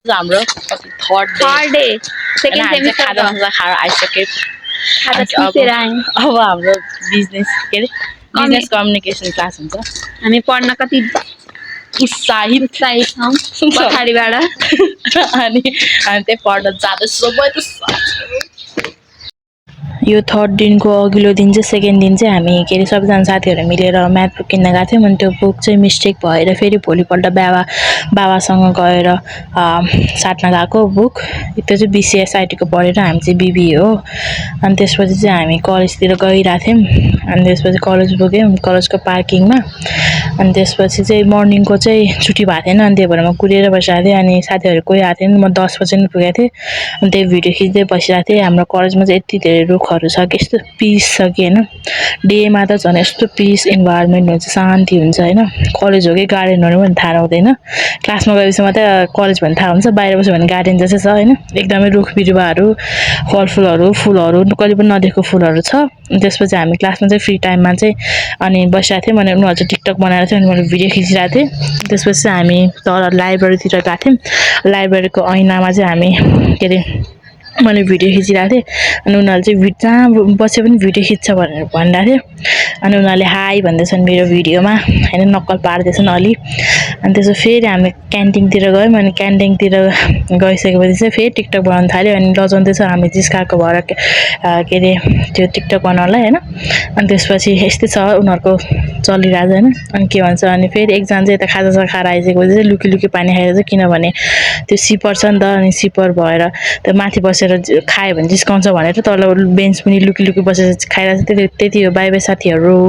हाम्रो third day second semester खाजा खाएर आइसक्यो खाजा पिसेर आयौँ। अब हाम्रो बिजनेस कम्युनिकेसन क्लास हुन्छ। हामी पढ्न कति उत्साहित छौँ पछाडिबाट अनि त्यही पढ्न जाँदैछ। यो थर्ड दिनको अघिल्लो दिन चाहिँ सेकेन्ड दिन चाहिँ हामी के अरे सबजना साथीहरू मिलेर म्याथ बुक किन्न गएको थियौँ। अनि त्यो बुक चाहिँ मिस्टेक भएर फेरि भोलिपल्ट बाबासँग गएर साट्न गएको बुक। त्यो चाहिँ बिसिएसआइटीको पढेर हामी चाहिँ बिबी हो। अनि त्यसपछि चाहिँ हामी कलेजतिर गइरहेको थियौँ। अनि त्यसपछि कलेज पुग्यौँ, कलेजको पार्किङमा। अनि त्यसपछि चाहिँ मर्निङको चाहिँ छुट्टी भएको थिएन, अनि त्यही भएर म कुदेर बसिरहेको थिएँ। अनि साथीहरू कोही आएको थिएन, म 10 बजे नै पुगेको थिएँ। अनि त्यही भिडियो खिच्दै बसिरहेको थिएँ। हाम्रो कलेजमा चाहिँ यति धेरै रुखहरू छ कि यस्तो पिस छ कि होइन, डेमा त झन् यस्तो पिस इन्भाइरोमेन्ट हुन्छ, शान्ति हुन्छ होइन। कलेज हो कि गार्डन हो भने थाहा हुँदैन। क्लासमा गएपछि मात्रै कलेज भन्ने थाहा हुन्छ, बाहिर बस्यो भने गार्डन जस्तै छ होइन। एकदमै रुख बिरुवाहरू, फलफुलहरू, फुलहरू, कहिले पनि नदेखेको फुलहरू छ। अनि त्यसपछि हामी क्लासमा चाहिँ फ्री टाइममा चाहिँ अनि बसिरहेको थियौँ। अनि उनीहरू चाहिँ टिकटक बनाएर थियो, अनि मैले भिडियो खिचिरहेको थिएँ। त्यसपछि चाहिँ हामी तल लाइब्रेरीतिर गएको थियौँ। लाइब्रेरीको ऐनामा चाहिँ हामी के अरे मैले भिडियो खिचिरहेको थिएँ। अनि उनीहरूले चाहिँ जहाँ बसे पनि भिडियो खिच्छ भनेर भनिरहेको थियो। अनि उनीहरूले हाई भन्दैछन् मेरो भिडियोमा होइन, नक्कल पार्दैछन् अलि। अनि त्यसो फेरि हामी क्यान्टिनतिर गयौँ। अनि क्यान्टिनतिर गइसकेपछि चाहिँ फेरि टिकटक बनाउनु थाल्यो। अनि लजाउँदैछ हामी जिस्काएको भएर के अरे त्यो टिकटक बनाउनलाई होइन। अनि त्यसपछि यस्तै छ उनीहरूको चलिरहेको होइन। अनि के भन्छ, अनि फेरि एकजना चाहिँ यता खाजा खाएर आइसकेपछि चाहिँ लुकी पानी खाएर चाहिँ, किनभने त्यो सिपर छ नि त। अनि सिपर भएर त्यो माथि बसेर खायो भने जिस्काउँछ भनेर तल बेन्च पनि लुकी बसेर खाइरहेको छ। त्यति हो, बाई बाई साथीहरू।